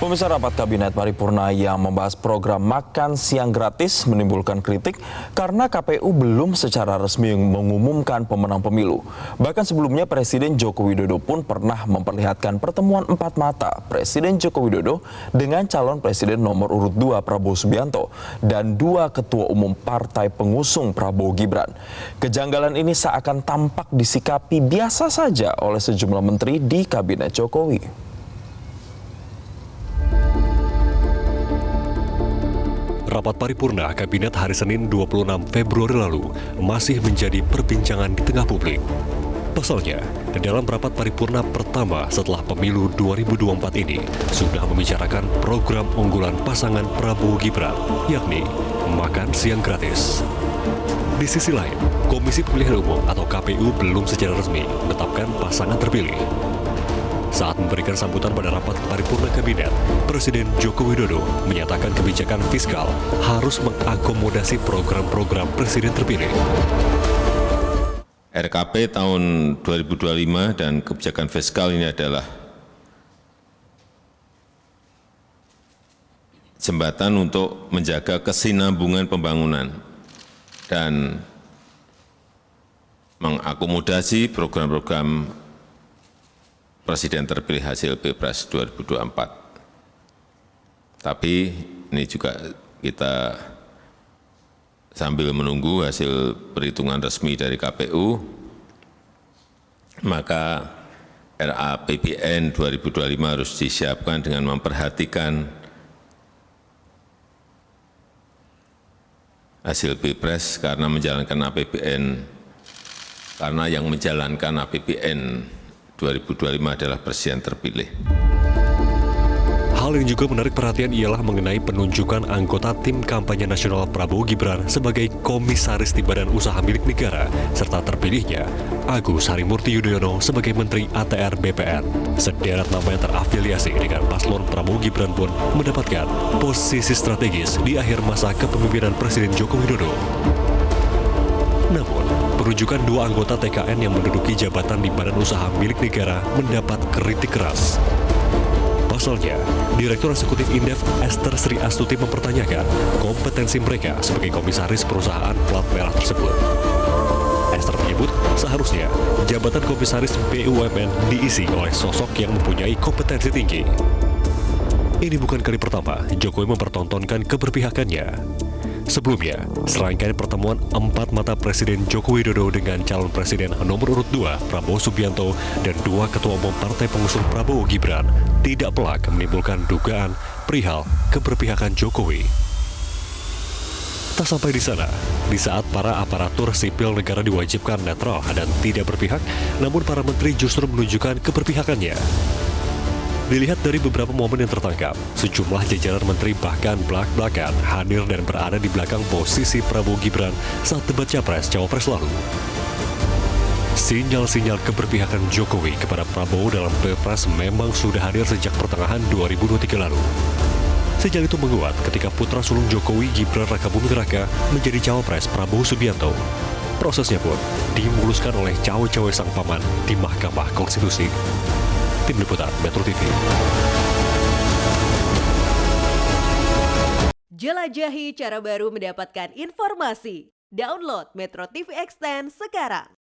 Pemirsa, rapat kabinet paripurna yang membahas program makan siang gratis menimbulkan kritik karena KPU belum secara resmi mengumumkan pemenang pemilu. Bahkan sebelumnya Presiden Joko Widodo pun pernah memperlihatkan pertemuan empat mata Presiden Joko Widodo dengan calon presiden nomor urut 2 Prabowo Subianto dan dua ketua umum partai pengusung Prabowo Gibran. Kejanggalan ini seakan tampak disikapi biasa saja oleh sejumlah menteri di kabinet Jokowi. Rapat paripurna Kabinet hari Senin 26 Februari lalu masih menjadi perbincangan di tengah publik. Pasalnya, dalam rapat paripurna pertama setelah pemilu 2024 ini sudah membicarakan program unggulan pasangan Prabowo Gibran, yakni makan siang gratis. Di sisi lain, Komisi Pemilihan Umum atau KPU belum secara resmi menetapkan pasangan terpilih. Saat memberikan sambutan pada rapat paripurna kabinet, Presiden Joko Widodo menyatakan kebijakan fiskal harus mengakomodasi program-program presiden terpilih. RKP tahun 2025 dan kebijakan fiskal ini adalah jembatan untuk menjaga kesinambungan pembangunan dan mengakomodasi program-program Presiden terpilih hasil Pilpres 2024. Tapi ini juga kita sambil menunggu hasil perhitungan resmi dari KPU, maka RAPBN 2025 harus disiapkan dengan memperhatikan hasil Pilpres karena menjalankan APBN, karena yang menjalankan APBN 2025 adalah presiden terpilih. Hal yang juga menarik perhatian ialah mengenai penunjukan anggota tim kampanye nasional Prabowo Gibran sebagai komisaris di Badan Usaha Milik Negara, serta terpilihnya Agus Harimurti Yudhoyono sebagai Menteri ATR BPN. Sederet nama yang terafiliasi dengan paslon Prabowo Gibran pun mendapatkan posisi strategis di akhir masa kepemimpinan Presiden Joko Widodo. Namun, penunjukan dua anggota TKN yang menduduki jabatan di Badan Usaha Milik Negara mendapat kritik keras. Pasalnya, Direktur Eksekutif Indef Esther Sri Astuti mempertanyakan kompetensi mereka sebagai komisaris perusahaan plat merah tersebut. Esther menyebut seharusnya jabatan komisaris BUMN diisi oleh sosok yang mempunyai kompetensi tinggi. Ini bukan kali pertama Jokowi mempertontonkan keberpihakannya. Sebelumnya, serangkaian pertemuan empat mata Presiden Joko Widodo dengan calon presiden nomor urut 2 Prabowo Subianto dan dua ketua umum partai pengusung Prabowo Gibran tidak pelak menimbulkan dugaan perihal keberpihakan Jokowi. Tak sampai di sana, di saat para aparatur sipil negara diwajibkan netral dan tidak berpihak, namun para menteri justru menunjukkan keberpihakannya. Dilihat dari beberapa momen yang tertangkap, sejumlah jajaran menteri bahkan belak-belakan hadir dan berada di belakang posisi Prabowo Gibran saat debat Capres-Cawapres lalu. Sinyal-sinyal keberpihakan Jokowi kepada Prabowo dalam Pilpres memang sudah hadir sejak pertengahan 2023 lalu. Sejak itu menguat ketika putra sulung Jokowi Gibran Rakabuming Raka menjadi Cawapres Prabowo Subianto. Prosesnya pun dimuluskan oleh cawe-cawe sang paman di Mahkamah Konstitusi. Tim Liputan Metro TV. Jelajahi cara baru mendapatkan informasi. Download Metro TV Extend sekarang.